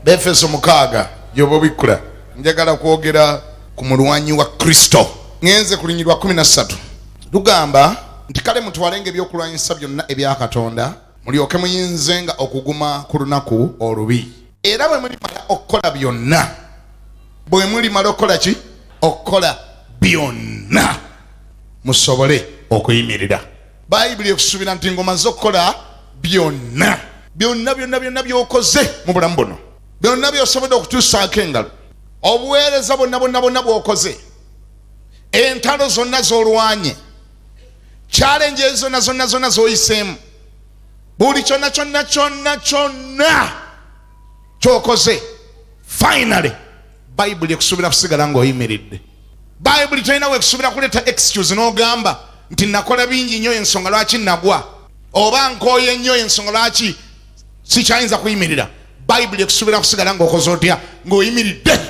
Efeso 6 yobo bikula njagala kwogera ku mulwanyi wa Kristo. Ngenze kulinyirwa 13 lugamba nti kale mutwalenga ebyokulwanyisa byonna ebya Katonda mulyoke muyinzenga okuguma ku lunaku olubi. Era bwe mulimala okukola byonna, bwe mulimala okukola ki? Okukola byonna musobole okuyimirira. Bayibuli ekusuubira nti ngomaze okukola byonna byonna byokoze mu bulamu buno, byonna byosobodde okutuusaako engalo, obuweereza bonna bwokoze, entalo zonna z'olwanye, challenge zonna z'oyiseemu, buli kyonna kyokoze, finally Bayibuli ekusuubira kusigala ng'oyimiridde. Bayibuli talina wekusuubira kuleeta excuse n'ogamba nti nakola bingi nnyo ensonga lwaki nagwa, oba nkooye nnyo ensonga lwaki sikyayinza kuyimirira. Bayibuli ekusuubira kusigala ng'okoze otya? Ng'oyimiridde.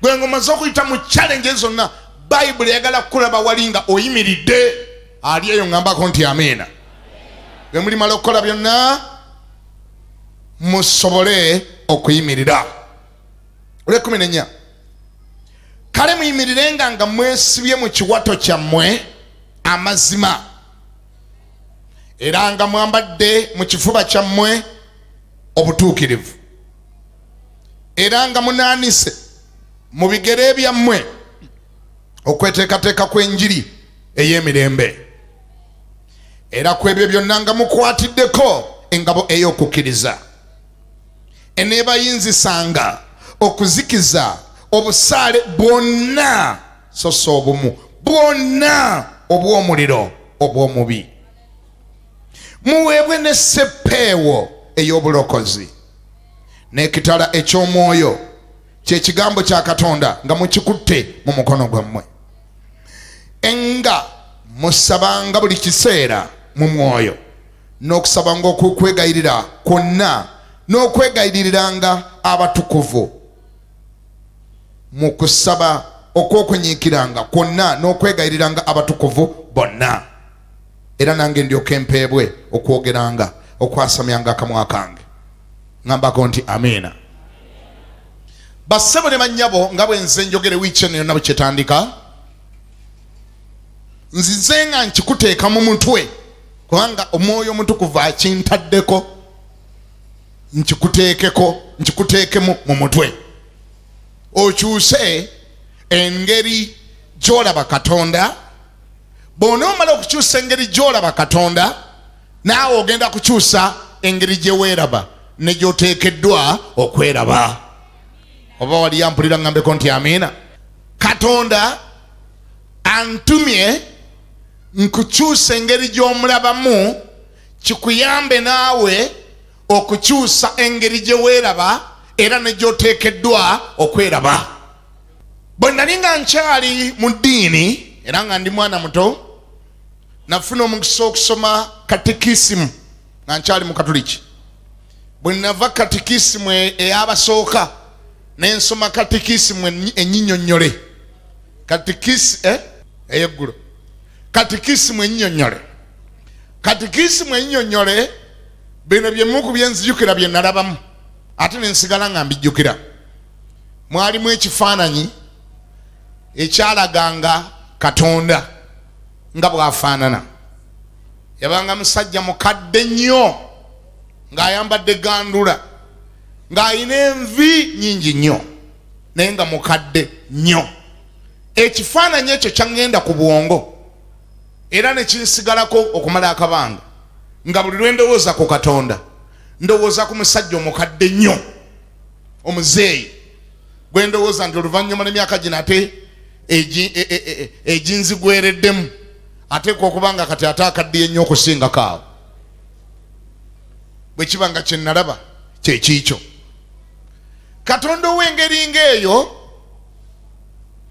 Gwe ngomaze okuyita mu challenge zonna, Bayibuli eyagala kukulaba wali nga oyimiridde. Ali eyo ngambako nti amiina. Bwe mulimala okukola byonna musobole okuyimirira. Ole 14 kale muyimirirenga nga mwesibye mu kiwato kyammwe amazima, era nga mwambadde mu kifuba kyammwe obutuukirivu, era nga munaanise mu bigere byammwe okweteekateeka kw'enjiri ey'emirembe, era ku ebyo byonna nga mukwatiddeko engabo ey'okukkiriza eneebayinzisanga okuzikiza obusaale bwonna so si obumu, bwonna obw'omuliro obw'omubi. Muweebwe n'essepeewo ey'obulokozi n'ekitala eky'omwoyo, kye kigambo kya Katonda nga mukikutte mu mukono gwammwe, enga musabanga buli kiseera mu mwoyo, n'okusabanga okwegayirira kwonna n'okwegayiriranga abatukuvu, mu kusaba okw'okwenyiikiranga kwonna n'okwegayiriranga abatukuvu bonna. Era nange ndyoke mpeebwe okwogeranga okwasamyanga akamwa kange. Ngambako nti amiina. Bassebo ne bannyabo, nga bwe nze njogere wiiki eno yonna bwe kyetandika, nzize nga nkikuteeka mu mutwe, kubanga omwoyo omutukuvu akintaddeko, nkikuteekemu mu mutwe, okyuse engeri gy'olaba Katonda. Bw'onoomala okukyusa engeri gy'olaba Katonda, naawe ogenda kukyusa engeri gye weeraba ne gy'oteekeddwa okweraba. Oba wali yampulira ngambeko nti amiina. Katonda antumye nkukyusa engeri gy'omulabamu, kikuyambe naawe okukyusa engeri gye weeraba era ne gy'oteekeddwa okweraba. Bwe nali nga nkyali mu ddiini era nga ndi mwana muto, nafuna omukisa okusoma katekisimu nga nkyali mu Katuliki. Bwe nava katekisimu ey'abasooka n'ensoma katekisimu ennyinnyonnyole, ey'eggulo, katekisimu ennyinnyonnyole. Katekisimu ennyinnyonnyole, bino byemu ku bye nzijukira bye nalabamu ate ne nsigala nga mbijjukira. Mwalimu ekifaananyi ekyalaganga Katonda nga bw'afaanana. Yabanga musajja mukadde nnyo ng'ayambadde gandula, ng'ayina envi nnyingi nnyo naye nga mukadde nnyo. Ekifaananyi ekyo kyangenda ku bwongo era ne kinsigalako okumala akabanga, nga buli lwe ndowooza ku Katonda ndowooza ku musajja omukadde nnyo, omuzeeyi gwe ndowooza nti oluvannyuma n'emyaka gino ate eginzigwereddemu ateekwa okubanga kati ate akaddiye nnyo okusingako awo. Bwe kiba nga kye nalaba kye kiikyo. Katonda ow'engeri ng'eyo,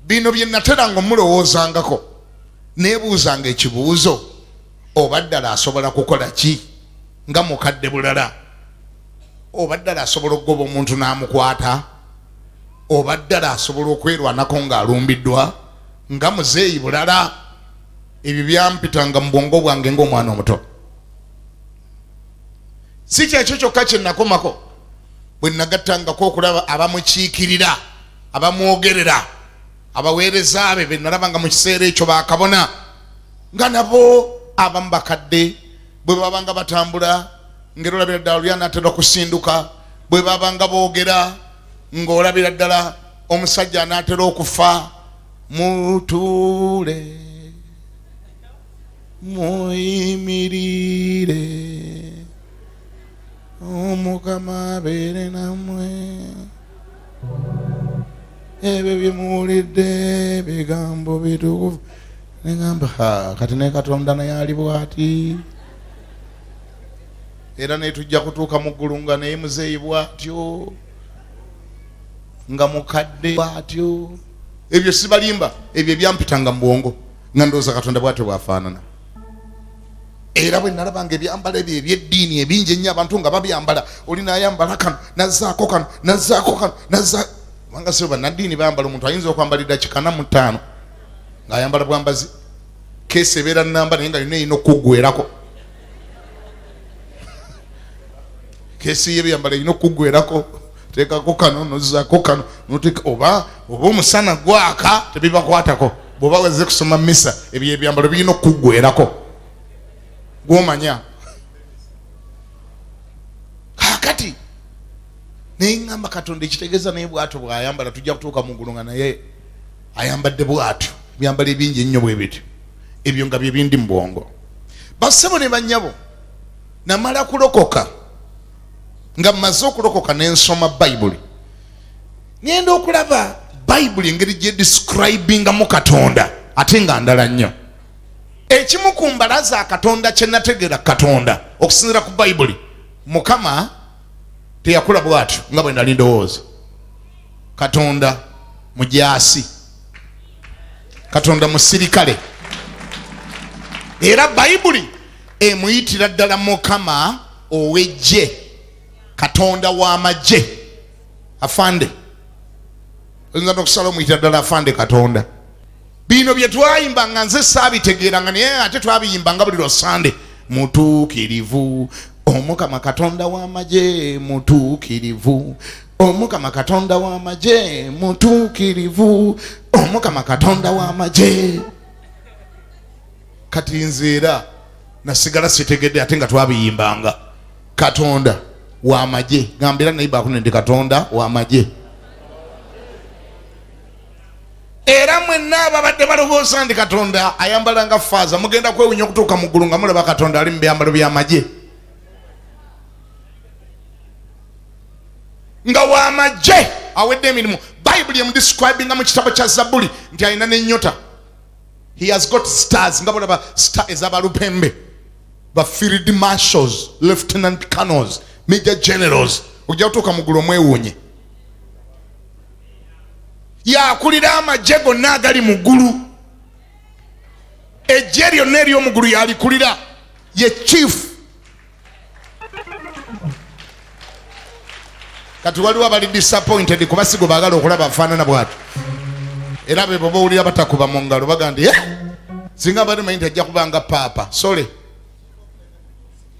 bino bye nateranga omulowoozangako, neebuuzanga ekibuuzo, oba ddala asobola kukola ki nga mukadde bulala? Oba ddala asobola okugoba omuntu n'amukwata? Oba ddala asobola okwerwanako ng'alumbiddwa nga muzeeyi bulala? Ebyo byampitanga mu bwongo bwange ng'omwana omuto. Si kyekyo kyokka kye nakomako, bwe nagattangako okulaba abamukiikirira abamwogerera abaweereza be nalabanga mu kiseera ekyo bakabona nga nabo abamu bakadde bwe babanga batambula ng'olabira ddala oli anaatera okusinduka bwe babanga boogera ng'olabira ddala omusajja anaatera okufa. Mutuule muyimirire Omukama abeere nammwe ebyo bye muwulidde bigambo bitukuvu. Negamba kati ne Katonda naye ali bw'ati era naye tujja kutuuka mu ggulu nga naye muzeeyi bw'atyo nga mukadde bw'atyo. Ebyo sibalimba, ebyo ebyampitanga mu bwongo nga ndowooza Katonda bw'atyo bw'afaanana. Era bwe nalabanga ebyambala ebyo eby'eddiini ebingi ennyo abantu nga babyambala, oli naayambala kano nazzaako kano nazzaako kano nazzaako. Kubanga si bannaddiini bayambala, omuntu ayinza okwambalira 45 ng'ayambala bwambazi, keesi ebeera nnamba naye nga yonna erina okuggweerako. Keesi ye byambala erina okuggweerako, teekako kano nozzaako kano noteeka oba omusana gwaka tebibakwatako. Bw'oba wazze kusoma misa ebyo ebyambalo birina okuggweerako gw'omanya. Kaakati naye ngamba Katonda ekitegeeza naye bw'atyo bw'ayambala tujja kutuuka mu ggulu nga naye ayambadde bw'atyo. Ebyambalo ebingi ennyo bwe bityo, ebyo nga bye bindi mu bwongo. Bassebo ne bannyabo, namala kulokoka nga mmaze okulokoka n'ensoma Bayibuli, ngenda okulaba Bayibuli engeri gye describingamu Katonda ate nga ndala nnyo. Ekimu ku mbala za Katonda kye nategeera Katonda okusinziira ku Bayibuli, Mukama teyakula bw'atyo nga bwe nali ndowooza. Katonda mujaasi, Katonda musirikale. Era Bayibuli emuyitira ddala Mukama ow'eggye, Katonda w'amagye, afande. Oyinza n'okusala omuyitira ddala afande Katonda. Bino bye twayimba nga nze saabitegeera nga naye ate twabiyimbanga buli lwa Sande. Mutuukirivu Omukama Katonda w'amagye, mutuukirivu Omukama Katonda w'amagye, mutuukirivu Omukama Katonda w'amagye. Kati nze era nasigala sitegedde ate nga twabiyimbanga Katonda w'amagye. Gambira naye baakune ndi Katonda w'amagye. Era mwenna ababadde balowooza nti Katonda ayambala nga faaza, mugenda kwewunya okutuuka mu ggulu nga mulaba Katonda ali mu byambalo by'amagye, nga w'amagye awedde emirimu. Bayibuli emudescribinga mu kitabo kya Zabbuli nti alina n'ennyota. He has got stars, nga bolaba star ez'abalupembe, ba field marshals, lieutenant colonels, major generals. Ojja kutuuka mu ggulu omwewuunye. Yakulira amagye gonna agali mu ggulu. Eggye lyonna ery'omu ggulu yalikulira, ye chief. Kati waliwo abali disappointed kuba sigo baagala okulaba afaanana bw'atyo. Era be baba owulira batakuba mu ngalo bagamba singa bali manyi nti ajja kubanga paapa, sole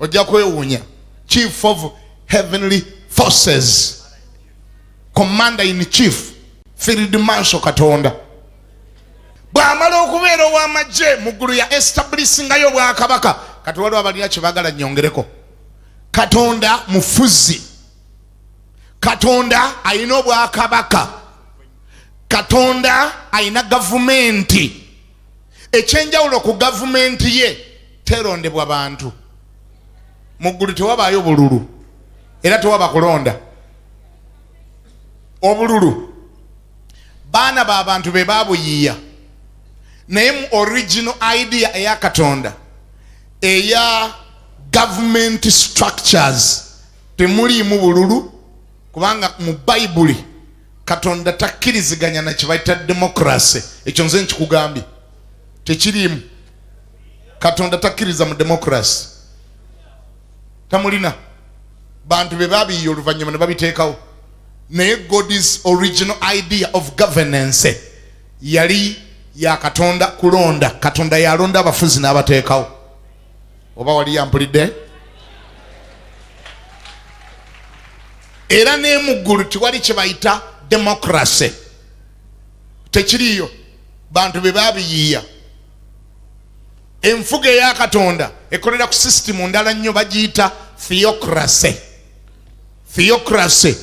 ojja kwewuunya. Chief of heavenly forces, commander in chief, field marshal Katonda. Bw'amala okubeera ow'amagye mu ggulu ya establisingayo bwakabaka. Kati waliwo abalina kye baagala nnyongereko. Katonda mufuzi, Katonda ayina obwakabaka, Katonda ayina gavumenti. Ekyenjawulo ku gavumenti ye terondebwa bantu. Mu ggulu tewabaayo bululu era tewaba kulonda. Obululu baana b'abantu be baabuyiiya, naye mu original idea eya Katonda eya government structures temuliimu bululu, kubanga mu Bayibuli Katonda takkiriziganya na kye bayita democracy. Ekyo nze nkikugambye tekiriimu. Katonda takkiriza mu democracy. Tamulina bantu be baabiyiiya oluvannyuma ne babiteekawo. Naye God's original idea of governance yali ya Katonda kulonda. Katonda yalonda abafuzi n'abateekawo. Oba wali yampulidde? era ne muggulu tiwali kye bayita democracy tekiriyo bantu be babiyiiya enfuga eya Katonda ekolera ku system ndala nnyo bagiyita theocracy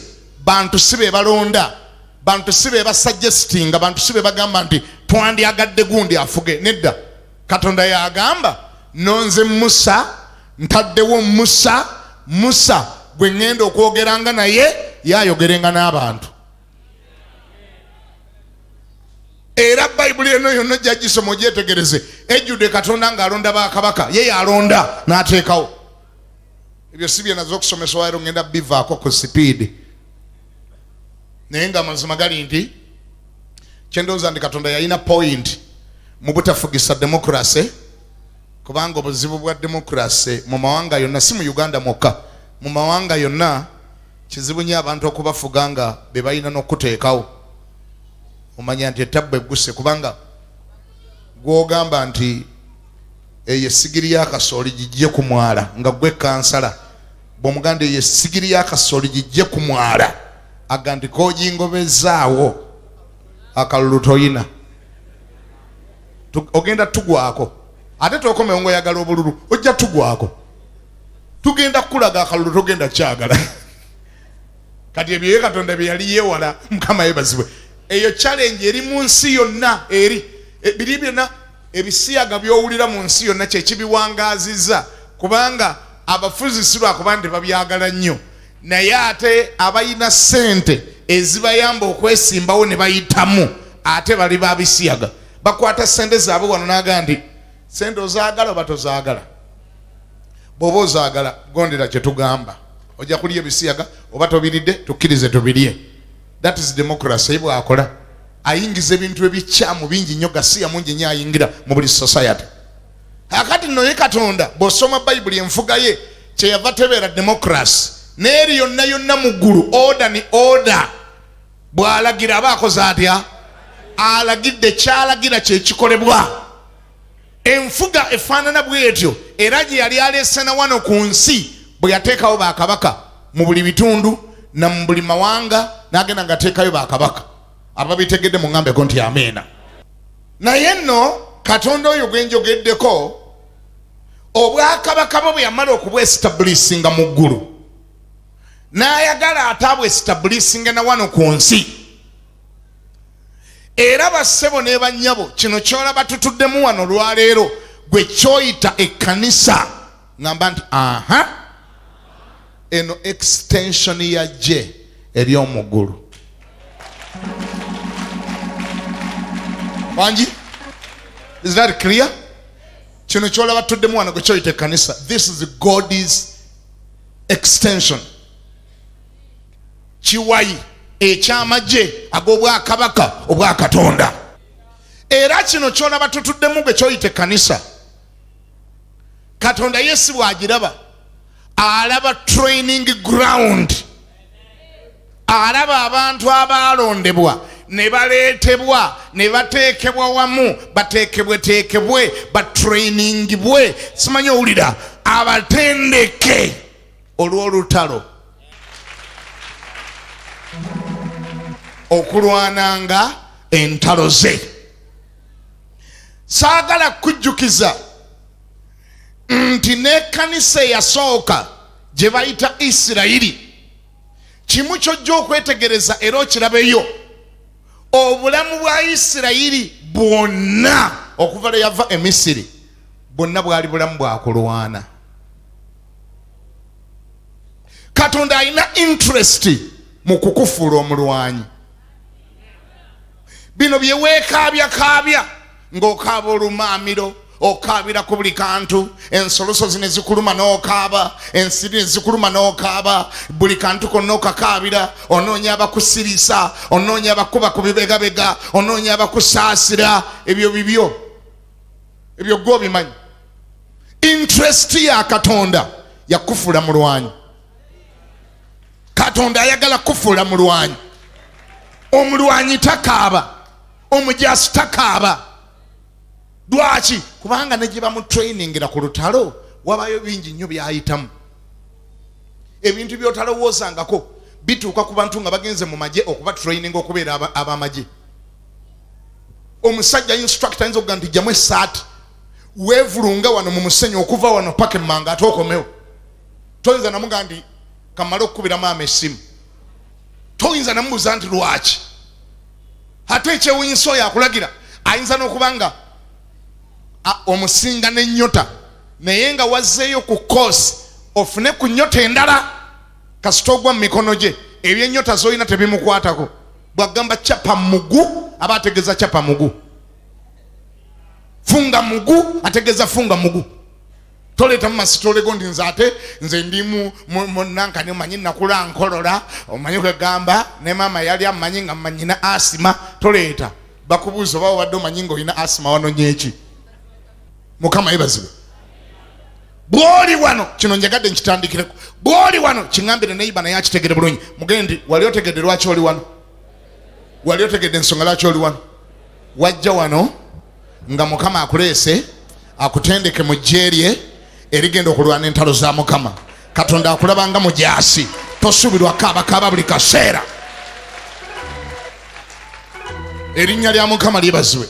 bantu sibe balonda bantu sibe basuggestinga bantu sibe bagamba nti twandyagadde gundi afuge nedda Katonda yagamba nonze Musa ntaddewo Musa gwe ngenda okwogeranga naye yayogerenga n'abantu era Bayibuli eno yonna gyagisoma ogyetegereze ejjudde Katonda ng'alonda bakabaka ye yalonda n'ateekawo ebyo si bye nazo okusomesa waero ngenda bivaako ku sipiidi naye nga amazima gali nti kyendowooza nti Katonda yalina point mu butafugisa democracy kubanga obuzibu bwa democracy mu mawanga yonna si mu Uganda mwokka mu mawanga yonna kizibu nnyo abantu okubafuga nga be balina n'okuteekawo omanya nti etabba egguse kubanga gwogamba nti eyo essigiri y'akasooli gijje ku mwala nga gwe kansala bw'omuganda eyo essigiri y'akasooli gijje ku mwala aga nti koogingobezaawo akalulu toyina ogenda tugwako ate tokomewo ng'oyagala obululu ojja tugwako tugenda kukulaga akalulu togenda kyagala kati ebyo ye Katonda bye yali yeewala Mukama yeebazibwe eyo challenge eri mu nsi yonna eri biri byonna ebisiyaga byowulira mu nsi yonna kyekibiwangaaziza kubanga abafuzi si lwakuba nti babyagala nnyo naye ate abayina ssente ezibayamba okwesimbawo ne bayitamu ate bali babisiyaga bakwata ssente zaabwe wano n'aga nti ssente ozaagala oba tozaagala bw'oba ozaagala gondera kye tugamba ojja kulya ebisiyaga oba tobiridde tukkirize tubirye. That is democracy bw'akola ayingiza ebintu ebikyamu bingi nnyo gasiya mungi nnyo ayingira mu buli society. Akati nno ye Katonda bw'osoma Bayibuli enfuga ye kyeyava tebeera democracy n'eri yonna yonna mu ggulu order ni order bw'alagira aba akoze atya alagidde kyalagira kye kikolebwa. Enfuga efaanana bw'etyo era gye yali aleese na wano ku nsi bwe yateekawo bakabaka mu buli bitundu na mu buli mawanga n'agenda ng'ateekayo bakabaka ababitegedde mu ngambeko nti amiina. Naye nno Katonda oyo gwe njogeddeko obwakabaka bwe yamala okubwesitabulisinga mu ggulu n'ayagala ate abwesitabulisinga na wano ku nsi. Era bassebo ne bannyabo kino kyolaba tutuddemu wano lwaleero gwe kyoyita ekkanisa ngamba nti eno extension ya gye eri omuggulu. Wangi? Is that clear? Kino kyolaba tuddemu wano gwe kyoyita ekkanisa. This is God's extension. Kiwayi ekyamagye ag'obwakabaka obwa Katonda. Era kino kyolaba tutuddemu gwe kyoyita ekkanisa. Katonda Yesu bw'agiraba alaba training ground, alaba abantu abaalondebwa ne baleetebwa ne bateekebwa wamu bateekebwe batrainingibwe simanyi owulira abatendeke olw'olutalo okulwananga entalo ze. Saagala kujjukiza nti n'ekkanisa eyasooka gye bayita Isirayiri kimu ky'ojja okwetegereza era okirabeyo. Obulamu bwa Isirayiri bwonna okuva lwe yava e Misiri bwonna bwali bulamu bwa kulwana. Katonda alina interest mu kukufuula omulwanyi. Bino bye weekaabya ng'okaaba olumaamiro okaabira ku buli kantu, ensolosozi ne zikuluma n'okaaba, ensiri ne zikuluma n'okaaba, buli kantu konna okakaabira, onoonya abakusirisa, onoonya abakuba ku bibegabega, onoonya abakusaasira. Ebyo bibyo ebyo gwe obimanyi. Interest ya Katonda yakufuula mulwanyi. Katonda ayagala kufuula mulwanyi. Omulwanyi takaaba, omujaasi takaaba. Lwaki? Kubanga ne gye bamutrainingira ku lutalo wabayo bingi nnyo byayitamu, ebintu by'otalowoozangako. bituuka ku bantu nga bagenze mu magye okuba training okubeera ab'amagye. Omusajja instructor ayinza okuga nti jjamu essaati weevulunga wano mu musenyu okuva wano paka emmanga ate okomewo. Toyinza namuga nti kamala okukubira maama essimu. Toyinza namubuuza nti lwaki. Ate ekyewunyisa oyo akulagira ayinza n'okuba nga omusinga n'ennyota naye nga wazzeeyo ku koosi ofune ku nnyota endala kasita ogwa mu mikono gye ebyennyota z'olina tebimukwatako. Bwagamba capa mugu aba ategeeza capa mugu. Funga mugu ategeeza funga mugu. Toleeta mu masitolego ndi nze ate nze ndi mu nankani omanyi nakula nkolola omanyi kwegamba ne maama yali amanyi nga manyina asima. Toleeta bakubuuza oba obadde omanyi nga olina asima wanonye eki. Mukama yebazibwe. Bw'oli wano kino njagadde nkitandikireko. Bw'oli wano kiŋambire neiba naye akitegere bulungi. Mugendi wali otegedde lwaki oli wano? Wali otegedde ensonga lwaki oli wano? Wajja wano nga Mukama akuleese akutendeke mu gye lye erigenda okulwana entalo za Mukama. Katonda akulaba nga mujaasi. Tosuubirwa kaaba buli kaseera. Erinnya lya Mukama lyebazibwe.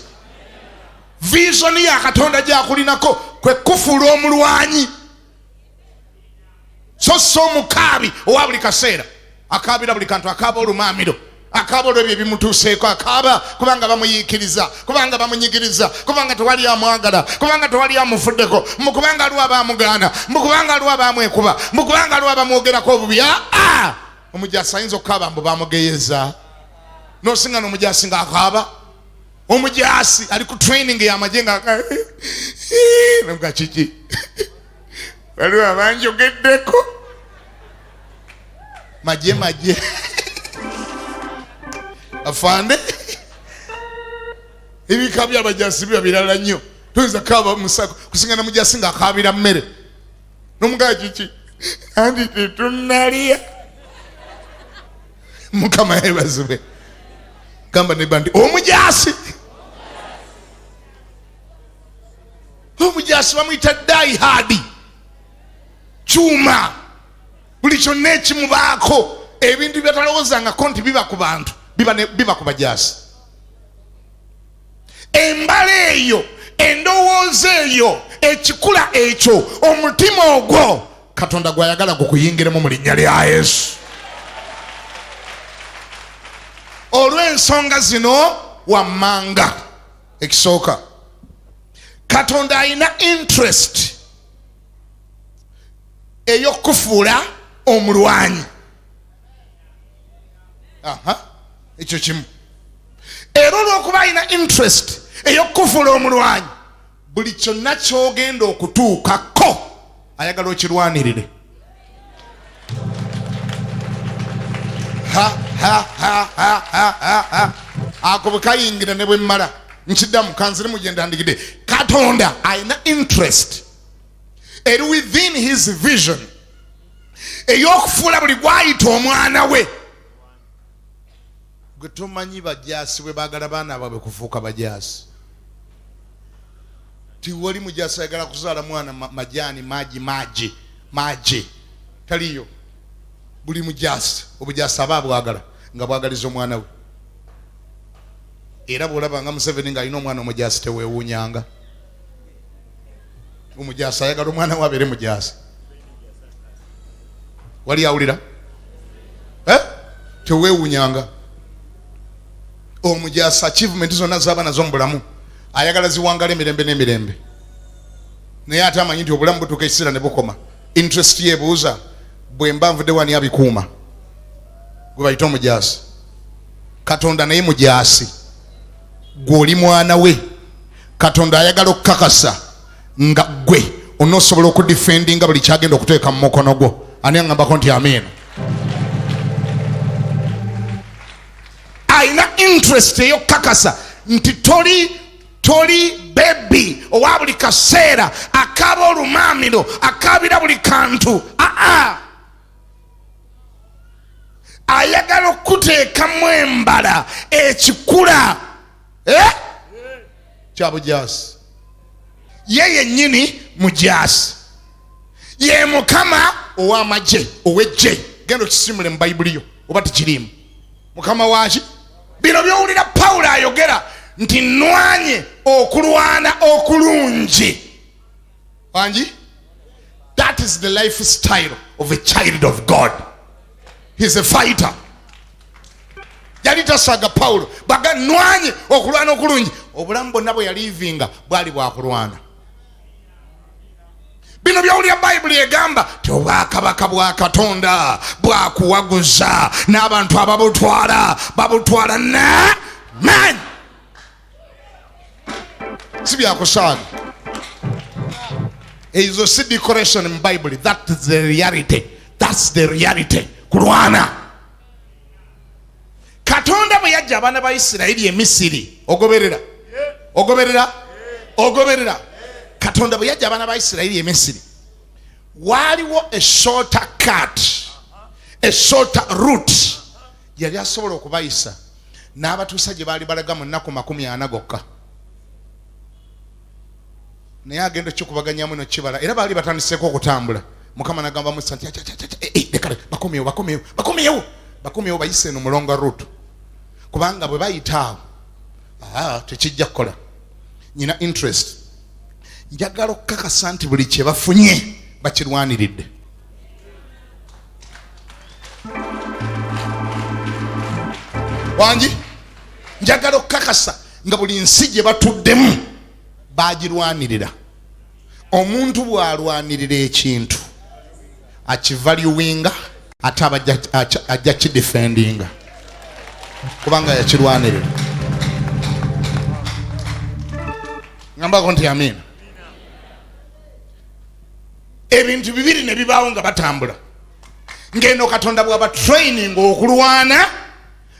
Vision ya Katonda gy'akulinako kwe kufuula omulwanyi. So omukaabi owa buli kaseera. Akaabira buli kantu, akaaba olumaamiro, akaaba olw'ebyo ebimutuuseeko, akaaba kubanga bamuyiikiriza, kubanga bamunyigiriza, kubanga tewali amwagala, kubanga tewali amufuddeko, mukubanga aliwo abaamugaana, mukubanga aliwo abaamwekuba, mukubanga aliwo abamwogerako obubi. Omujaasi ayinza okukaaba mbu bamugeyeza. N'osinga n'omujaasi ng'akaaba. Omujaasi ali ku training y'amagye nga kiki waliwo abanjogeddeko magye afande ebika by'abajaasi biba birala nnyo. Toyinza kaaba musako kusinga na mujaasi ng'akaabira mmere n'omugaa kiki andi tetunnalya. Mukama yebazibwe. Gamba ne bandi omujaasi. Omujaasi bamuyita die hard. Kyuma buli kyonna ekimubaako ebintu byatalowoozangako nti biba ku bantu biba ku bajaasi. Embala eyo, endowooza eyo, ekikula ekyo, omutima ogwo Katonda gwayagala gukuyingiremu mu linnya lya Yesu. Olw'ensonga zino wammanga. Ekisooka, Katonda alina interest ey'okufuula omulwanyi. Ekyo kimu. Era olw'okuba alina interest ey'okufuula omulwanyi, buli kyonna ky'ogenda okutuukako ayagala okirwanirire. Ako bwe kayingira ne bwe mmala nkiddamu kanzire mugenda ndigide. Katonda alina interest eri within his vision ey'okufuula buli gwayita omwana we. Gwe tomanyi bajaasi bwe baagala baana baabwe kufuuka bajaasi. Tiwali mujaasi ayagala kuzaala mwana majaani maji taliyo. Buli mujaasi obujaasi aba bwagala nga bwagaliza omwana we. Era bw'olaba nga Museveni ng'alina omwana omujaasi teweewuunyanga. Omujaasi ayagala omwana we abeere mujaasi. Wali awulira? Teweewuunyanga. Omujaasi achievement zonna z'aba nazo mu bulamu ayagala ziwangala emirembe n'emirembe. Naye ate amanyi nti obulamu butuuka ekiseera ne bukoma. Interest ye ebuuza bwe mba nvudde wani abikuuma. Gwe bayita omujaasi. Katonda naye mujaasi. Gw'oli mwana we. Katonda ayagala okukakasa nga gwe onoosobola okudifendinga buli kyagenda okuteeka mu mukono gwo. Ani aŋŋambako nti amiina? Alina interest ey'okukakasa nti toli bebi owa buli kaseera akaaba olumaamiro akaabira buli kantu. Ayagala okuteekamu embala ekikula kya bujaasi. Ye yennyini mujaasi. Ye Mukama ow'amagye ow'eggye. Genda okisimule mu Bayibuli yo. oba tikirimu? Mukama waki bino byowulira Pawulo ayogera nti nnwanye okulwana okulungi. Wangi? That is the lifestyle of a child of God. He's a fighter. Yali tasaga Pawulo baga nnwanye okulwana okulungi. Obulamu bwonna bwe yalivinga bwali bwakulwana. Bino byawulira Bayibuli egamba ti obwakabaka bwa Katonda bwakuwaguza n'abantu babutwala na man. Si byakusaaga. Ezo si decoration in Bible. That is the reality. That's the reality. Kulwana. Katonda bwe yajja abaana ba Isirayiri e Misiri. Ogoberera. Katonda bwe yajja abaana ba Isirayiri e Misiri, waliwo a shorter cut, a shorter route yali asobola okubayisa n'abatuusa gye baali balaga mu nnaku 40 gokka. Naye agenda okikubaganyamu no kibala era baali batandiseeko okutambula. Mukama n'agamba Musa nti lekale bakomyewo bayise eno mulonga route, kubanga bwe bayita awo tekijja kukola. Nyina interest, njagala okukakasa nti buli kye bafunye bakirwaniridde. Wangi njagala okukakasa nga buli nsi gye batuddemu bagirwanirira. Omuntu bw'alwanirira ekintu akivaluinga ate ajja kidefendinga kubanga yakirwanirira. Ngambako nti amen. Ebintu bibiri ne bibaawo nga batambula. Ngeno Katonda bw'aba training okulwana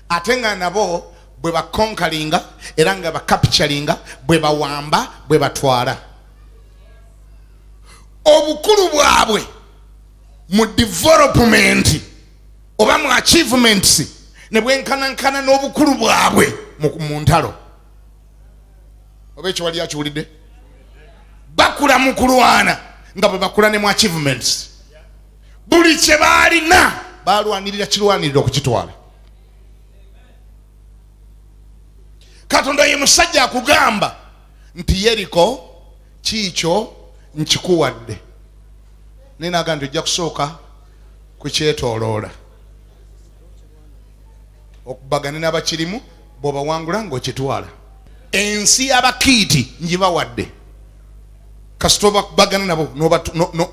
ate nga nabo bwe bakonkalinga era nga bakapturinga bwe bawamba bwe batwala. Obukulu bwabwe mu development oba mu achievements ne bwenkanankana n'obukulu bwabwe mu ntalo. Oba ekyo wali akiwulidde? Bakula mu kulwana nga bwe bakula ne mu achievements. Buli kye baalina baalwanirira kirwanirira okukitwala. Katonda ye musajja akugamba nti Yeriko kiikyo nkikuwadde. Naye n'agamba ojja kusooka kukyetooloola okubagana n'abakirimu bw'obawangula ng'okitwala. Ensi y'Abakiiti ngibawadde kasita obakubagana nabo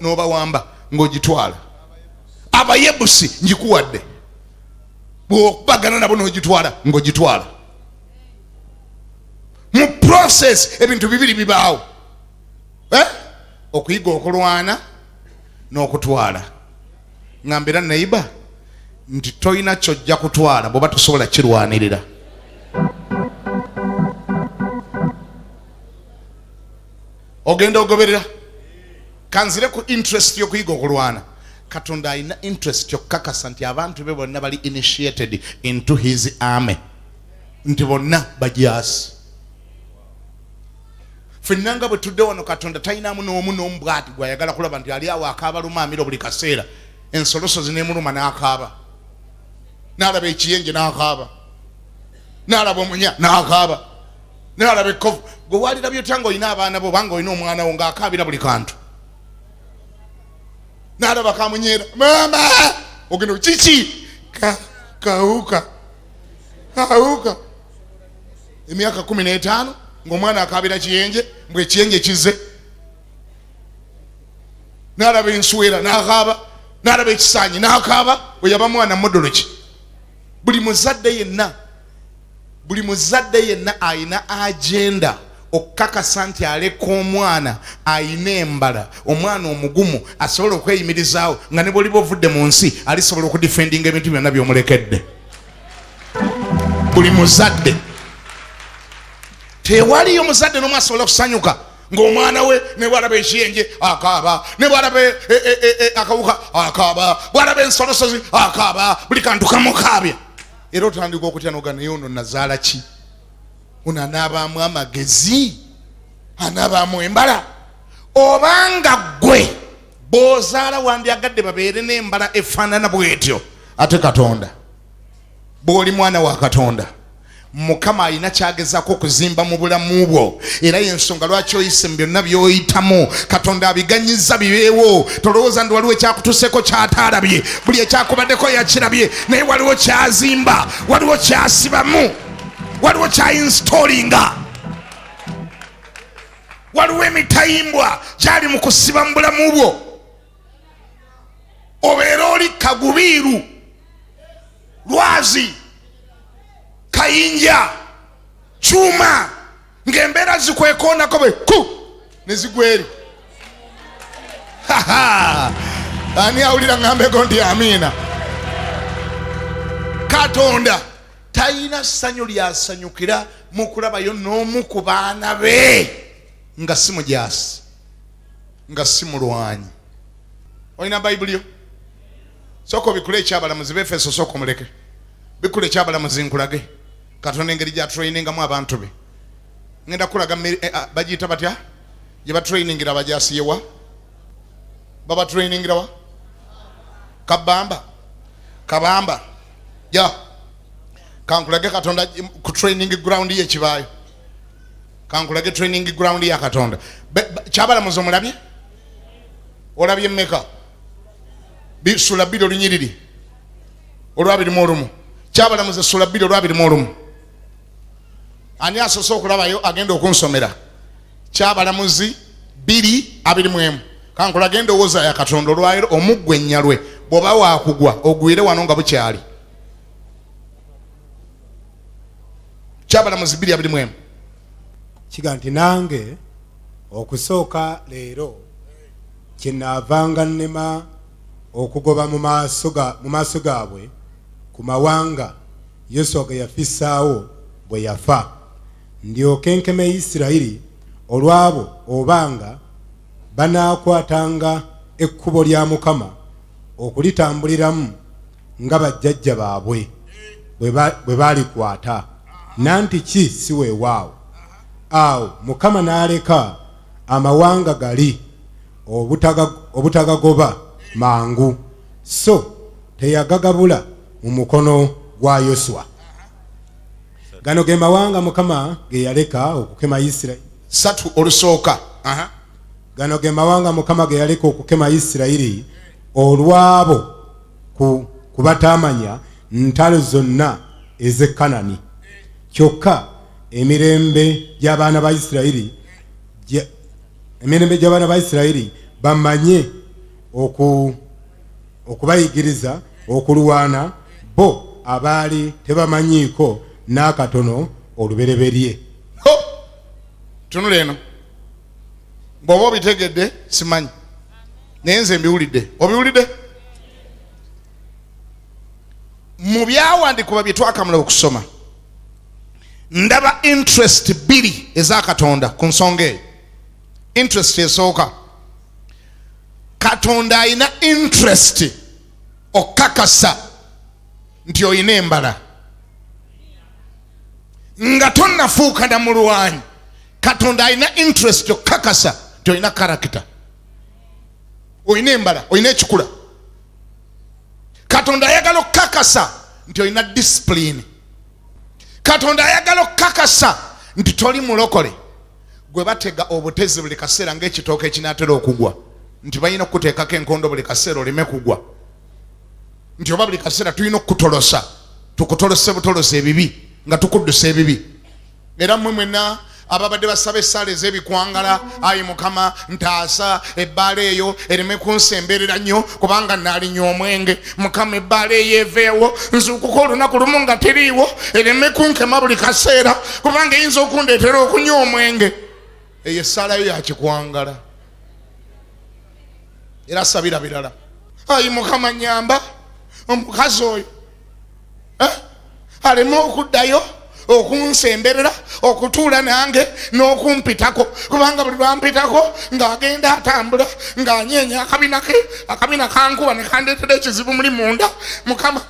n'obawamba ng'ogitwala. Abayebusi ngikuwadde bw'okubagana nabo n'ogitwala ng'ogitwala. Mu process ebintu bibiri bibaawo, okuyiga okulwana n'okutwala. Ngambira neighbor nti toyina kyojja kutwala bw'oba tosobola kirwanirira. Ogenda ogoberera kanzire ku interest y'okuyiga okulwana. Katonda alina interest y'okukakasa nti abantu be bonna bali initiated into his army, nti bonna bajaasi. Fennanga bwe tudde wano Katonda talinamu n'omu bw'ati gw'ayagala kulaba nti ali awo akaaba lumaamiro buli kaseera. Ensolosozi n'emuluma n'akaaba, n'alaba ekiyenje n'akaaba, n'alaba omunya n'akaaba, n'alaba ekkovu. Gwe waalirabye otya ng'olina abaana bo obanga olina omwana wo ng'akaabira buli kantu? N'alaba kamunyeera, mama ogenda kiki kawuka emyaka 15 ng'omwana akaabira kiyenje mbwe ekiyenje kize. N'alaba enswera n'akaaba, n'alaba ekisaanyi n'akaaba. Bwe yaba mwana modoloki. Buli muzadde yenna ayina agenda okukakasa nti aleka omwana ayina embala, omwana omugumu asobola okweyimirizaawo nga ne bw'oliba ovudde mu nsi alisobola okudifendinga ebintu byonna by'omulekedde. Buli muzadde. Tewaliyo muzadde n'omu asobola okusanyuka ng'omwana we ne bw'alaba ekiyenje akaaba, ne bw'alaba akawuka akaaba, bw'alaba ensolosozi akaaba, buli kantu kamukaabya. Era otandika okutya n'oga naye ono nazaala ki? Ono anaabaamu amagezi, anaabaamu embala. Obanga ggwe bw'ozaala wandyagadde babeere n'embala efaanana bw'etyo, ate Katonda bw'oli mwana wa Katonda, Mukama alina kyagezako okuzimba mu bulamu bwo, era y'ensonga lwaki oyise mu byonna by'oyitamu. Katonda abiganyiza bibeewo. Tolowooza ndi waliwo ekyakutuuseko ky'ataalabye. Buli ekyakubaddeko yakirabye, naye waliwo kyazimba, waliwo kyasibamu, waliwo kyainstolinga, waliwo emitayimbwa gyali mu kusiba mu bulamu bwo. Obeera oli Kagubiiru, Lwazi, Kayinja, Kyuma, ng'embeera zikwekoonako bwe ku ne zigweri. Ani awulira ngambeko nti amiina? Katonda talina ssanyu lyasanyukira mu kulabayo n'omu ku baana be nga si mujaasi, nga si mulwanyi. Olina Bayibuli yo? Sooka obikule ekyabalamuzi b'Efeso, sooka omuleke bikule ekyabalamuzi nkulage Katonda engeri gy'atrainingamu abantu be. Ngenda kulaga bagiyita batya gye batrainingira abajaasi yewa? Baba trainingira wa? Kabamba ya kankulage Katonda ku training ground ye kibaayo. Kankulage training ground ya Katonda. Kyabalamuzi omulabye? Olabye mmeka? Sula 2 olunyiriri olwabirimu olumu. Kyabalamuzi sula 2 olwabirimu olumu. Ani asoose okulabayo agenda okunsomera? Kyabalamuzi 2:21. Kankula genda owooza ya Katonda olwayiro omuggwenya lwe bw'oba waakugwa ogwire wano nga bukyali. Kyabalamuzi 2:21. Kiga nti nange okusooka leero kyenaavanga nnema okugoba mu maaso gaabwe ku mawanga Yesu ge yafissaawo bwe yafa, ndyoke nkeme Isirayiri olwabo obanga banaakwatanga ekkubo lya Mukama okulitambuliramu nga bajjajja baabwe bwe baalikwata. Nanti ki si weewaawo. Awo Mukama n'aleka amawanga gali obutagagoba mangu, so teyagagabula mu mukono gwa Yoswa. Gano ge mawanga Mukama ge yaleka okukema Isirayiri. 3 olusooka. Gano ge mawanga Mukama ge yaleka okukema Isirayiri olwabo kubatamanya ntalo zonna ez'e Kanani. Kyokka emirembe gy'abaana ba Isirayiri bamanye okubayigiriza okulwana bo abaali tebamanyiiko n'akatono olubereberye. Tunula eno bw'oba obitegedde simanyi, naye nze mbiwulidde. Obiwulidde? Mu byawandiikibwa bye twakamala okusoma ndaba interest 2 eza Katonda ku nsonga eyo. Interest esooka, Katonda alina interest okakasa nti oyina embala nga tonnafuuka na mulwanyi. Katonda alina interest okakasa nti oyina karakita, oyina embala, oyina ekikula. Katonda ayagala okakasa nti oyina discipline. Katonda ayagala okakasa nti toli mulokole. Gwe batega obutezi buli kaseera ng'ekitooka ekinaatera okugwa, nti balina okukuteekako enkondo buli kaseera oleme kugwa, nti oba buli kaseera tulina okukutolosa, tukutolose butolosa ebibi nga tukuddusa ebibi. Era mmwe mwenna ababadde basaba essaala ez'ebikwangala, ayi Mukama ntaasa ebbaala eyo ereme kunsemberera nnyo kubanga naalinywa omwenge. Mukama ebbaala eyo eveewo, nzuukuka olunaku lumu nga teriiwo, ereme kunkema buli kaseera kubanga eyinza okundeetera okunywa omwenge. Eyo essaala yo yakikwangala. Era sabira birala. Ayi Mukama nyamba omukazi oyo aleme okuddayo okunsemberera okutuula nange n'okumpitako kubanga buli lwampitako ng'agenda atambula ng'anyeenya akabina kankuba ne kandeetera ekizibu muli munda. Mukama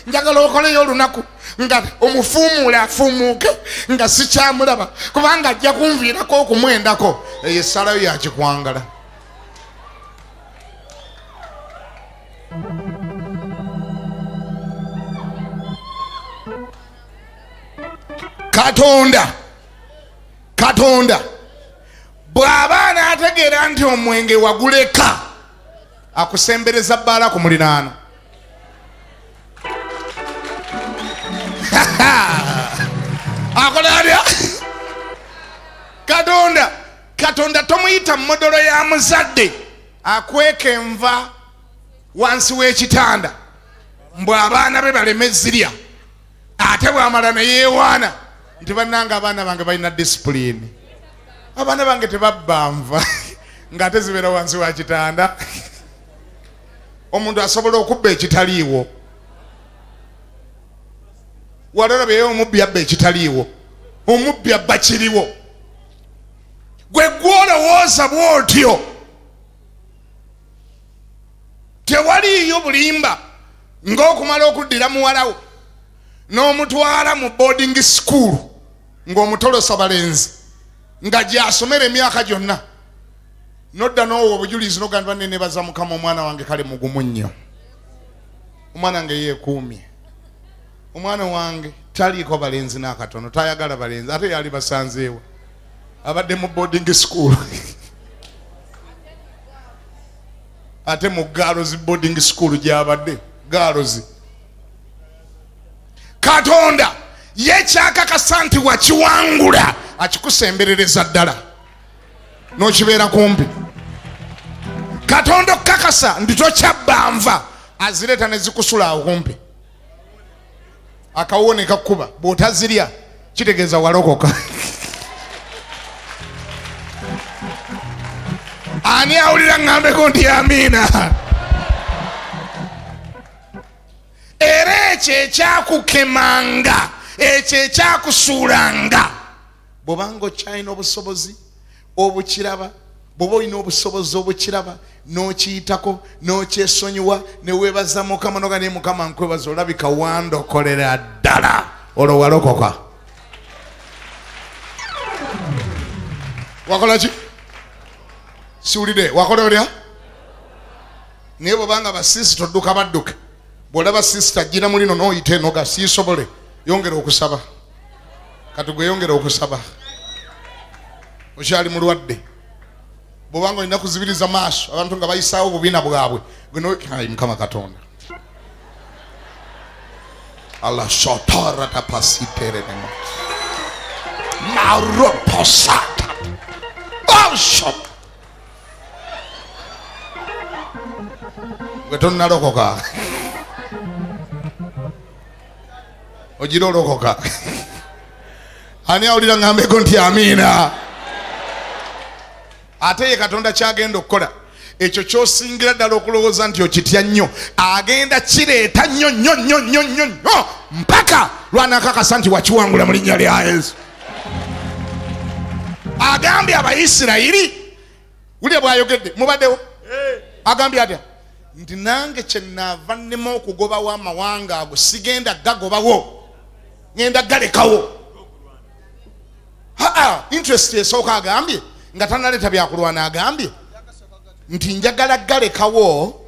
njagala okoleyo olunaku nga omufuumuule afuumuuke nga sikyamulaba kubanga ajja kunviirako okumwendako. Eyo essalayo yakikwangala. katonda bw'aba n'ategeera nti omwenge waguleka akusembereza bbaala ku muliraano. akola atya? katonda tomuyita modolo ya muzadde akweka enva wansi w'ekitanda mbw abaana be baleme zirya ate bw'amala ne yeewaana nti bannanga abaana bange balina disipulini. abaana bange tebabba nva ng'ate zibeera wansi wa kitanda. omuntu asobola okubba ekitaliiwo. walalabeyo omubbi abba ekitaliiwo, omubbi abba kiriwo. gwe gwolowooza bw'otyo tewaliiyo bulimba ng'okumala okuddira muwalawo n'omutwala mu boarding school ng'omutolosa balenzi nga gy'asomera emyaka gyonna nodda n'owo obujulizi n'ogamba nenebaza mukama omwana wange kale mugumu nnyo, omwana wange yeekuumye, omwana wange taliiko balenzi n'akatono, tayagala balenzi, ate yali basanzeewo abadde mu boarding school ate mu girls boarding school gy'abadde girls. katonda ye kyakakasa nti wakiwangula akikusemberereza ddala n'okibeera kumpi. katonda okukakasa nti tokyabba nva azireeta ne zikusula awo kumpi. akawuwo ne kakkuba bw'otazirya kitegeeza walokoka. ani awulira ngambeko nti amiina? era ekyo ekyakukemanga, ekyo ekyakusuulanga, bw'obanga okyalina obusobozi obukiraba, bw'oba olina obusobozi obukiraba n'okiyitako n'okyesonyiwa ne weebaza mukama noga naye mukama nkwebaza olabika wandokolera ddala, olwo walokoka. wakola ki? siwulire wakola olya? naye bw'obanga basisita odduka badduke. bw'olaba sisita gira mulino n'oyita enoga siisobole, yongera okusaba. kati gwe yongera okusaba, okyali mulwadde. bw'obanga olina kuzibiriza maaso abantu nga bayisaawo obubiina bwabwe, gwe mukama katonda Allah shotara tapasiteremo maroposata shop gwe tonnalokoka. ogira olokoka. ani awulira ngambeko nti amiina? ate ye katonda kyagenda okukola ekyo kyosingira ddala okulowooza nti okitya nnyo, agenda kireeta nnyo nnyo nnyo nnyo nnyo nnyo mpaka lwanakakasa nti wakiwangula mu linnya lya Yesu. agambye abayisirayiri, wulya bw'ayogedde mubaddewo, agambye atya nti nange kyenaava nnema okugobawo amawanga ago sigenda gagobawo, ngenda galekawo. interest esooka agambye nga tanaleeta byakulwana, agambye nti njagala galekawo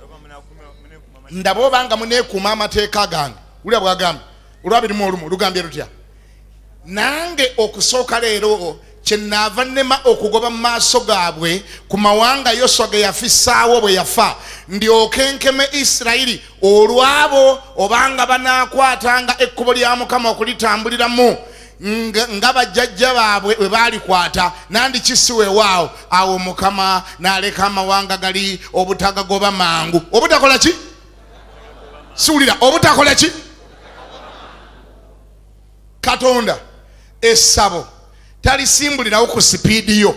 ndaba obanga muneekuuma amateeka gange. wulya bwagambye olwabirimu olumu lugambye lutya? nange okusooka leero kyenaava nnema okugoba mu maaso gaabwe ku mawanga Yoswa ge yafissaawo bwe yafa, ndyoke nkeme Isirayiri olwabo obanga banaakwatanga ekkubo lya Mukama okulitambuliramu nga bajjajja baabwe bwe baalikwata, nandikisiwe waawo. awo Mukama n'aleka amawanga gali obutagagoba mangu. obutakola ki? siwulira, obutakola ki? katonda essabo talisimbulirawo ku sipiidi yo.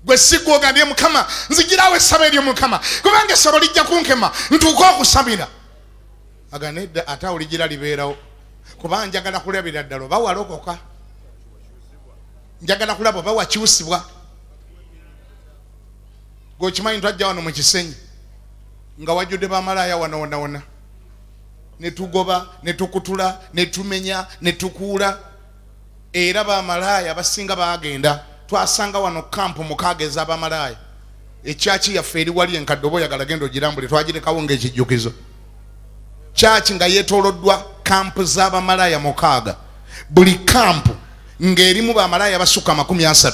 gwe sigwogambye Mukama nzigirawo essabo eryo Mukama kubanga essabo lijja kunkema ntuuka okusabira. aganedda ate awo ligira libeerawo kubanga njagala kulabira ddala oba walokoka, njagala kulaba oba wakyusibwa. gwekimanyi twajja wano mu kisenyi nga wajjudde bamalaaya wano wona, ne tugoba ne tukutula ne tumenya ne tukuula. era bamalaaya abasinga baagenda, twasanga wano kampu mukaaga ez'abamalaaya. ekyaki yaffe eri wali enkadde oba oyagala genda ogirambule, twagirekawo ng'ekijjukizo. kyaki nga yeetooloddwa kampu z'abamalaya 6 buli kampu ng'erimu bamalaya basuka 30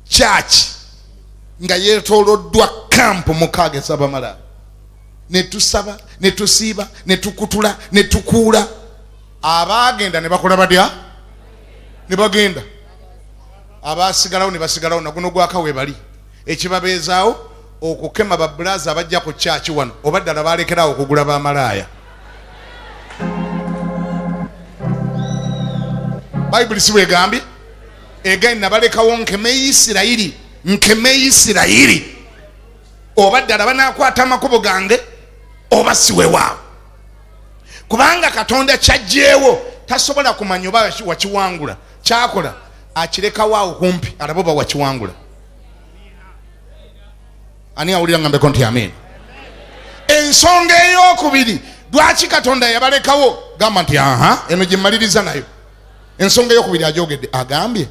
church nga yeetooloddwa kampu 6 ez'abamalaya ne tusaba ne tusiiba ne tukutula ne tukuula abaagenda ne bakola badya ne bagenda abasigalawo ne basigalawo naguno gwaka we bali ekibabeezaawo okukema babulaza abajja ku church wano oba ddala balekerawo okugula bamalaya. Bible si bwegambye egani nabalekawo nkeme Isirayiri oba ddala banaakwata amakubo gange oba siwe waawo kubanga Katonda kyajjeewo tasobola kumanya oba wakiwangula kyakola akirekawo awo kumpi alaba oba wakiwangula. Ani awulira ngambeko nti amen. Ensonga ey'okubiri lwaki Katonda yabalekawo gamba nti eno gye mmaliriza nayo. Ensonga ey'okubiri agyogedde agambye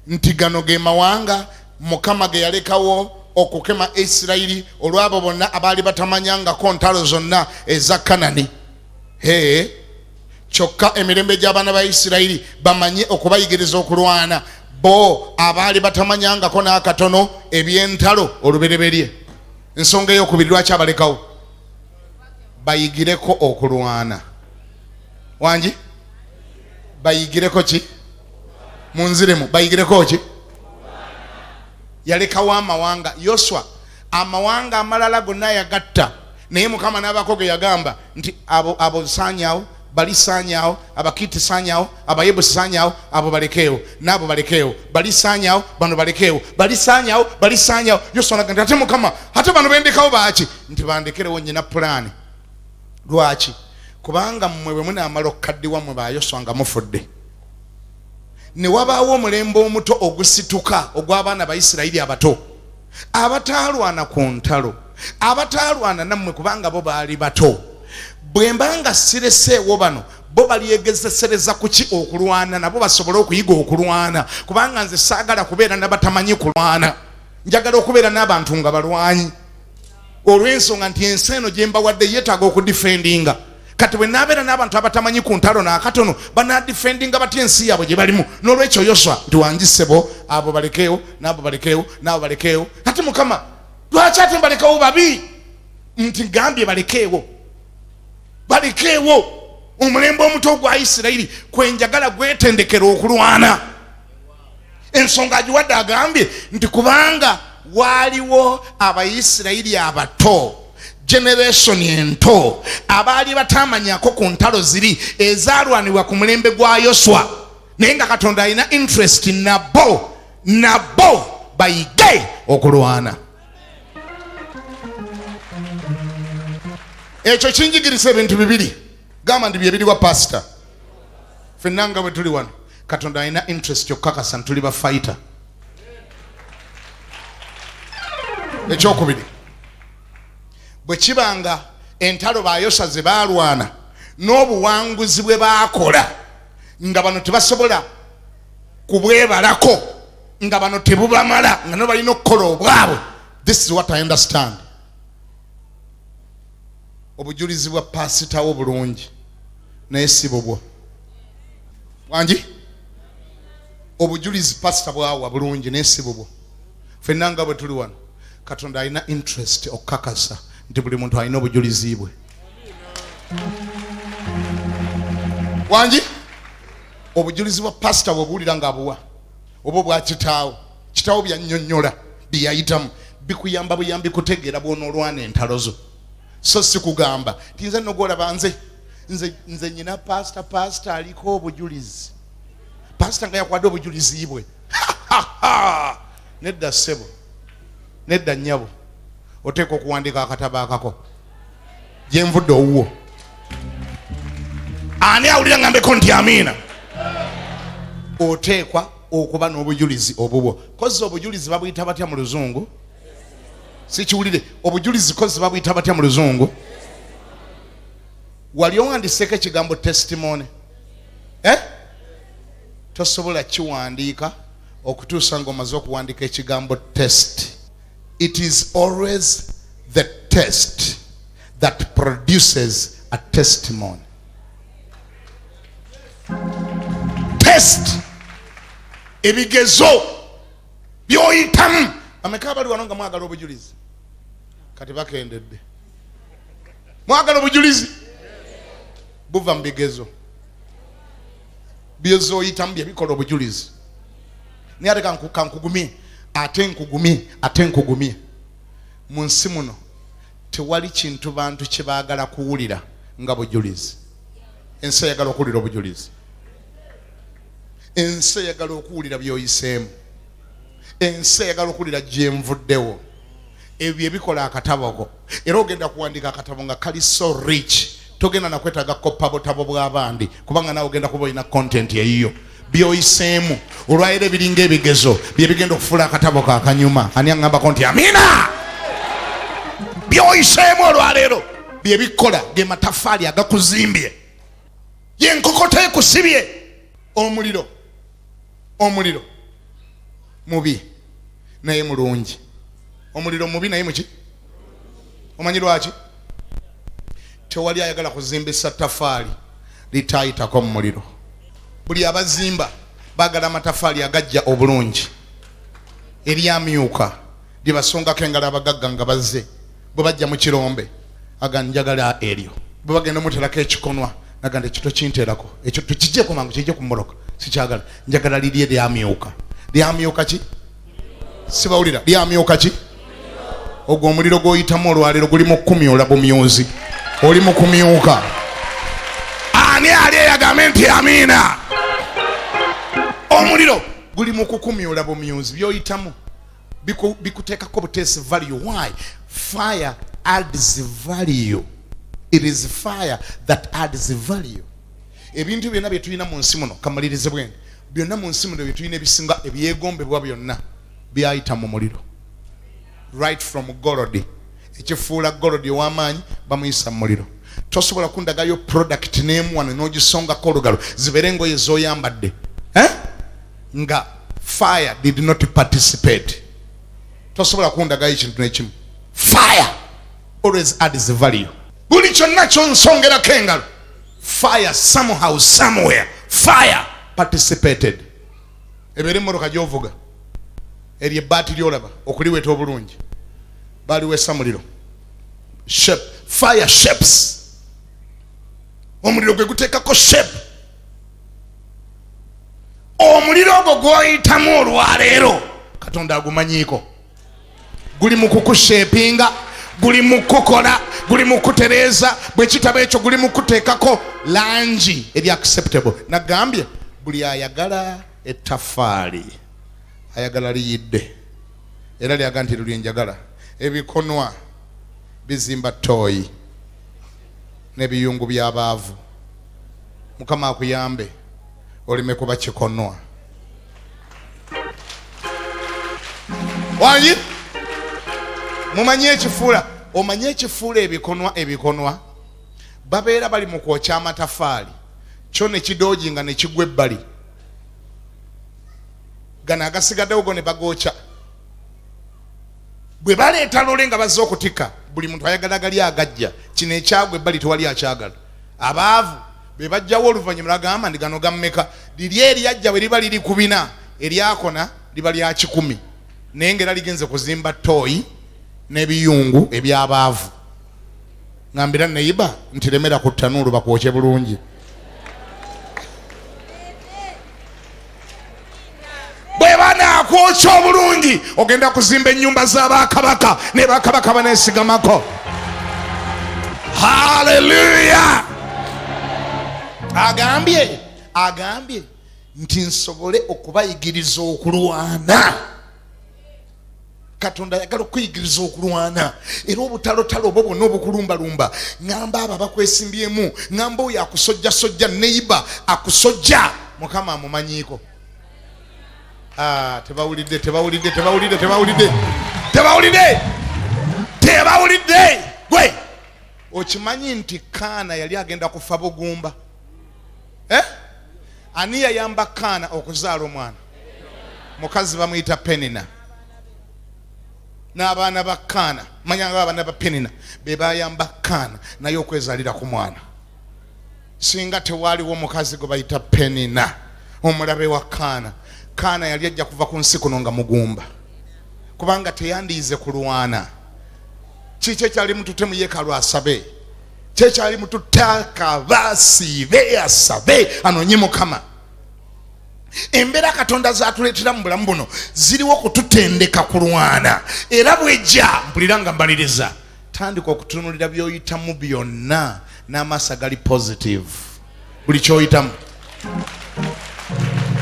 nti gano ge mawanga Mukama ge yalekawo okukema Isirayiri olw'abo bonna abaali batamanyangako ntalo zonna eza Kanani. Kyokka emirembe gy'abaana ba Isirayiri bamanye okubayigiriza okulwana bo abaali batamanyangako n'akatono eby'entalo olubereberye. Ensonga ey'okubiri lwaki abalekawo bayigireko okulwana. Wangi bayigireko ki munziremu bayigireko ki yalekawo amawanga Yoswa amawanga amalala gonna yagatta naye Mukama n'abako ge yagamba nti abo saanyawo bali saanyawo Abakiti saanyawo Abayebusi saanyawo abo balekeewo n'abo balekeewo bali saanyawo bano balekeewo bali saanyawo Yoswa n'agamba ate Mukama ate bano bendekawo baaki nti bandekerewo nnyina pulaani. Lwaki? Kubanga mmwe bwe munaamala okukaddiwa mu ba Yoswa nga mufudde ne wabaawo omulembe omuto ogusituka ogw'abaana ba Isirayiri abato abataalwana ku ntalo abataalwana nammwe kubanga bo baali bato. Bwe mbanga sireseewo bano bo balyegezesereza kuki okulwana nabo basobole okuyiga okulwana kubanga nze saagala kubeera n'abatamanyi kulwana njagala okubeera n'abantu nga balwanyi olw'ensonga nti ensi eno gye mbawadde yeetaaga okudifendinga. Kati bwe naabeera n'abantu abatamanyi ku ntalo n'akatono banaadifendinga batya ensi yaabwe gye balimu. N'olwekyo Yoswa nti wangisebo abo balekeewo n'abo balekeewo n'abo balekeewo. Ate Mukama lwaki ate mbalekawo babi nti gambye balekeewo omulembe omuto gwa Isirayiri kwenjagala gwetendekera okulwana. Ensonga agiwadde agambye nti kubanga waaliwo Abayisirayiri abato generation ento abaali batamanyako ku ntalo ziri ezaalwanibwa ku mulembe gwa Yoswa naye nga Katonda alina interest nabo bayige okulwana. Ekyo kinjigiriza ebintu bibiri gamba ndi byebiri wa pastor ffenna nga bwe tuli wano Katonda alina interest okukakasa ntuli ba fighter. Ekyokubiri bwe kibanga entalo ba Yoswa ze baalwana n'obuwanguzi bwe baakola nga bano tebasobola kubwebalako nga bano tebubamala nga no balina okukola obwabwe. This is what I understand. Obujulizi bwa pasitawo bulungi naye si bubwo. Wangi obujulizi pasita bwawa bulungi naye si bubwo. Ffenna nga bwe tuli wano Katonda alina interest okukakasa nti buli muntu alina obujulizi bwe. Wangi obujulizi bwa pasita bw'obuwulira ng'abuwa oba obwa kitaawo byannyonnyola byeyayitamu bikuyamba buyambi kutegeera bw'onoolwana entalo zo. So si kugamba ti nze nogolaba nze nyina pasita aliko obujulizi pasita nga yakwadde obujulizi bwe. Nedda ssebo nedda nnyabo oteeka okuwandika akatabo akako gye nvudde owuwo. Ani awulira ngambeko nti amiina? Oteekwa okuba n'obujulizi obubwo. Kozi obujulizi babuyita batya mu Luzungu? Sikiwulire obujulizi kozi babuyita batya mu Luzungu? Wali owandiseeko ekigambo testimony tosobola kiwandiika okutuusa ng'omaze okuwandiika ekigambo test. It is always the test that produces a testimony. Test ebigezo byoyitamu. Ameka bali wano nga mwagala obujulizi kati bakendedde. Mwagala obujulizi buva mu bigezo byozoyitamu bye bikola obujulizi. Naye ate kankugumye ate nkugumye mu nsi muno tewali kintu bantu kye baagala kuwulira nga bujulizi. Ensi eyagala okuwulira obujulizi. Ensi eyagala okuwulira byoyiseemu. Ensi eyagala okuwulira gye nvuddewo. Ebyo ebikola akataboko. Era ogenda kuwandika akatabo nga kali so rich. Togenda na kwetaaga koppa butabo bw'abandi kubanga nawe ogenda kuba olina content eyiyo. Byoyiseemu olwayira ebiringa ebigezo bye bigenda okufuula akatabo kakanyuma. Ani aŋŋambako nti amina? Byoyiseemu olwaleero bye bikola ge matafaali agakuzimbye. Ye nkokota ekusibye. Omuliro mubi naye mulungi. Omuliro mubi naye muki? Omanyi lwaki? Tewali ayagala kuzimbisa tafaali litayitako mu muliro. Buli abazimba bagala amatafaali agajja obulungi eryamyuka libasongako engalo abagagga nga bazze bwe bajja mu kirombe aganjagala eryo. Bwe bagenda muterako ekikonwa naganda ekito kinterako ekyo tukijjeko mangu kijje kumoloka sikyagala njagala liri eryamyuka. Lyamyuka ki? Sibawulira. Lyamyuka ki? Ogwo omuliro gw'oyitamu olwaleero guli mu kukumyula bumyuzi. Oli mu kumyuka. Ani ali eyagambe nti amiina? Omuliro guli mu kukumyula bumyuzi byoyitamu bikuteekako buteesi value. Why? Fire adds value. It is fire that adds value. Ebintu byonna bye tulina mu nsi muno kamalirize bwene byonna mu nsi muno bye tulina ebisinga ebyegombebwa byonna byayita mu muliro. Right from gold. Ekifuula gold ow'amaanyi bamuyisa mu muliro. Tosobola kundagayo product n'emu wano n'ogisongako olugalo zibeere engoye z'oyambadde nga fire did not participate. Tosobola kundagayo ekintu n'ekimu. Fire always adds value. Buli kyonna kyonsongerako engalo fire somehow somewhere fire participated. Ebeere emmotoka gy'ovuga eryo ebbaati ly'olaba okuliweta obulungi baliwesa muliro. Shape. Fire shapes. Omuliro gwe guteekako shape. Omuliro ogwo gw'oyitamu olwaleero Katonda agumanyiiko. Guli mu kukushepinga, guli mu kukola, guli mu kutereeza. Bwe kitabo ekyo guli mu kuteekako langi eri acceptable. Nagambye buli ayagala ettafaali ayagala liyidde era lyaga nti lulyenjagala. Ebikonwa bizimba tooyi n'ebiyungu by'abaavu. Mukama akuyambe olime kuba kikonwa. Wanyi mumanyi ekifuula. Omanyi ekifuula ebikonwa babeera bali mu kwokya amatafaali kyo ne kidooginga ne kigwa ebbali. Gano agasigaddewo go ne bagookya. Bwe baleeta lole nga bazze okutika buli muntu ayagala gali agajja. Kino ekyagwa ebbali tewali akyagala. Abaavu be bajjawo oluvannyuma lagamba ndi gano gammeka. Liri eryajja bwe liba liri ku 4 eryakona liba lya 10 naye ngera ligenze kuzimba tooyi n'ebiyungu eby'abaavu. Ngambira neiba nti lemera ku ttanuulu bakwokye bulungi. Bwe banaakwokya obulungi ogenda kuzimba ennyumba z'abakabaka ne bakabaka baneesigamako. Hallelujah. Agambye nti nsobole okubayigiriza okulwana. Katonda ayagala okuyigiriza okulwana. Era obutalotalo obwo bwonna obukulumbalumba ngamba abo abakwesimbyemu ngamba oyo akusojjasojja neiba akusojja Mukama amumanyiiko. Tebawulidde. Gwe okimanyi nti Kaana yali agenda kufa bugumba? Ani yayamba Kaana okuzaala omwana? Mukazi bamuyita Penina. n'abaana ba Kaana manyanga abaana ba Penina be bayamba Kaana naye okwezalira ku mwana. Singa tewaliwo mukazi gwe bayita Penina omulabe wa Kaana, Kaana yali ajja kuva ku nsi kuno nga mugumba kubanga teyandiize kulwana. Kiki ekyali mutute yeekaalu asabe, kyekyali mututaka basiibe asabe anoonye Mukama. Embeera Katonda zaatuleetera mu bulamu buno ziriwo kututendeka kulwana, era bwejja mpulira nga mbaliriza tandika okutunulira by'oyitamu byonna n'amaaso gali positive buli ky'oyitamu,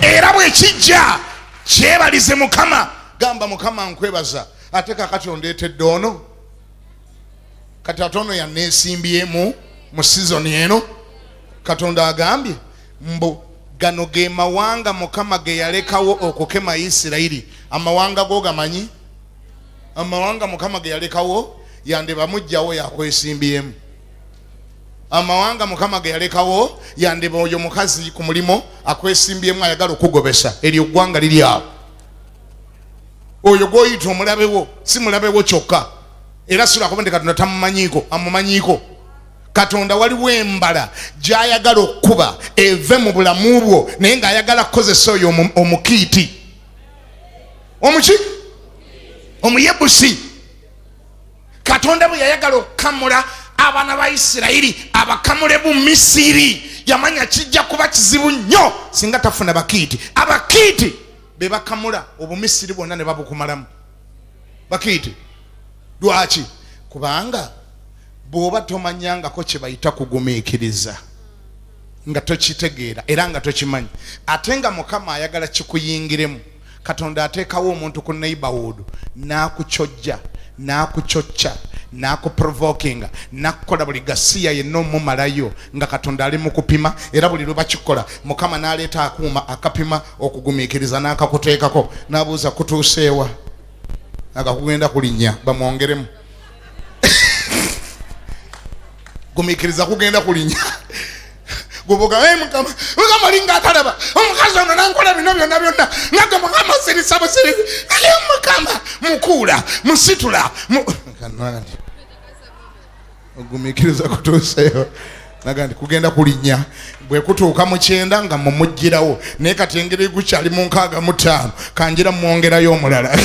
era bwekijja kyebalize Mukama. Gamba Mukama nkwebaza ate kakati ondeetedde ono, kati ate ono yanneesimbyemu mu sizoni eno. Katonda agambye mbu gano ge mawanga Mukama ge yalekawo okukema Isirayiri. Amawanga go gamanyi? Amawanga Mukama ge yalekawo yande bamujjawo yakwesimbyemu. Amawanga Mukama ge yalekawo yande oyo mukazi ku mulimo akwesimbyemu ayagala okugobesa eryo ggwanga liri awo. Oyo goyita omulabewo si mulabewo kyokka, era sula kuboneka Katonda tamumanyiiko, amumanyiiko. Katonda waliwo embala gy'ayagala okuba eve mu bulamu bwo naye ng'ayagala kukozesa oyo omukiiti, omuki omuyebusi. Katonda bwe yayagala okukamula abaana ba Isirayiri abakamule mu Misiri yamanya kijja kuba kizibu nnyo singa tafuna bakiiti. Abakiiti be bakamula obumisiri bwonna ne babukumalamu. Bakiiti lwaki? Kubanga bw'oba tomanyangako kye bayita kugumiikiriza nga tokitegeera era nga tokimanyi, ate nga Mukama ayagala kikuyingiremu, Katonda ateekawo omuntu ku neighborhood n'akucojja n'akucocca n'akuprovokinga n'akukola buli gasiya yenna omumalayo nga Katonda ali mu kupima, era buli lwe bakikola Mukama n'aleeta akuuma akapima okugumiikiriza n'akakuteekako n'abuuza kutuuseewa akakugenda kulinnya bamwongeremu gumiikiriza kugenda kulinnya gubuga Mukama linga atalaba omukazi ono nankola bino byonna nga Mukama sirisa busirizi naye Mukama mukuula musitula ogumiikiriza kutuuseewo nagandi kugenda kulinnya bwe kutuuka mu 9 nga mumugirawo naye kati engeri gukyali mu 65 kanjira mwongerayo omulala.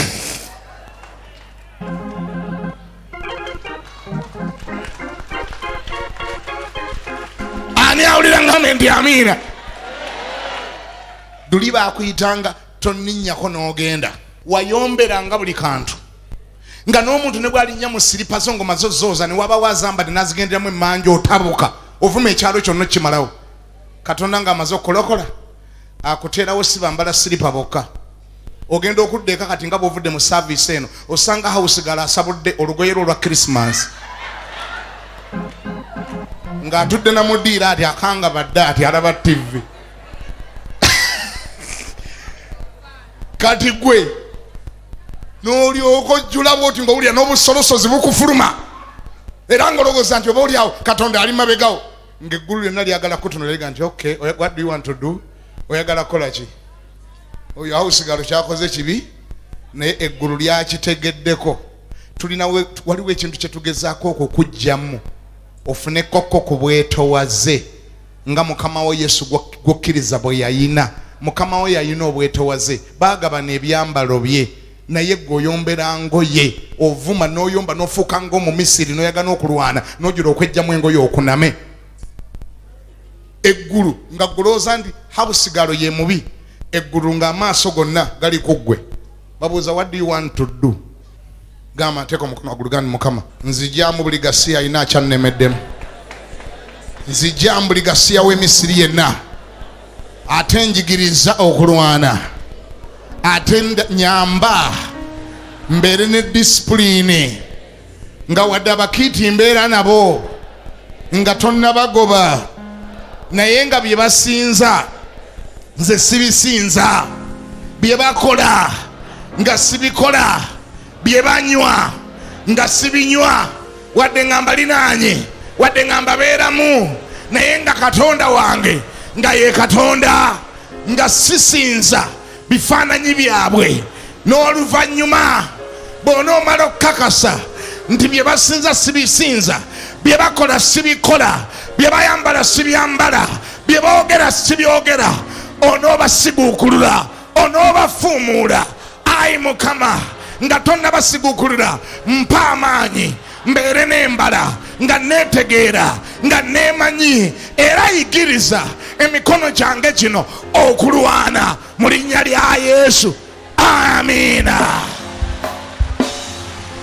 Ani awulira ngame ndi amina? Duli baakuyitanga tonninnyako n'ogenda wayomberanga buli kantu nga n'omuntu ne bwalinnya mu siripa zo ngoma zo zooza ne waba wazambadde n'azigenderamu emmanja otabuka ovuma ekyalo kyonna kimalawo. Katonda ng'amaze okulokola akuteerawo si bambala siripa bokka. Ogenda okuddeeka kati nga bw'ovudde mu saaviisi eno osanga hawusigala asabudde olugoye lwo lwa Christmas ng'atudde na mudiira ati akanga badde ati alaba TV. Kati gwe n'olyoka ojjula bw'oti ng'owulira n'obusolosozi bukufuluma era ng'olowooza nti oba oli awo Katonda ali mabegawo ng'eggulu lyonna lyagala kutunuulira nti okay, what do you want to do? Oyagala kukola ki? Oyo awusigalo kyakoze kibi naye eggulu lyakitegeddeko. Waliwo ekintu kye tugezaako okukugyamu ofune koko ku bwetowaze nga Mukama wo Yesu gwokkiriza bwe yayina. Mukama we yayina obwetowaze baagabana ebyambalo bye naye gwe oyombera ngoye ovuma n'oyomba n'ofuuka ng'Omumisiri n'oyagala okulwana n'ojula okwejjamu engoye okuname. Eggulu nga gulooza nti habusigalo ye mubi, eggulu ng'amaaso gonna gali ku ggwe. Babuuza what do you want to do? Gamba nteeka omukono waggulu gandi Mukama nzijjamu buli gasiya ayina akyannemeddemu, nzijjamu buli gasiya w'Emisiri yenna, ate njigiriza okulwana, ate nyamba mbeere ne disipulini nga wadde abakiiti mbeera nabo nga tonnabagoba naye nga bye basinza nze sibisinza, bye bakola nga sibikola, bye banywa nga sibinywa, wadde nga mbalinaanye, wadde nga mbabeeramu, naye nga Katonda wange nga ye Katonda, nga sisinza bifaananyi byabwe. N'oluvannyuma bw'onoomala okukakasa nti bye basinza sibisinza, bye bakola sibikola, bye bayambala sibyambala, bye boogera sibyogera, onooba siguukulula, onooba fuumuula. Ayi Mukama, nga tonnaba siguukulula, mpa amaanyi mbeere n'embala, nga neetegeera, nga neemanyi, era yigiriza emikono gyange gino okulwana mu linnya lya Yesu. Amiina.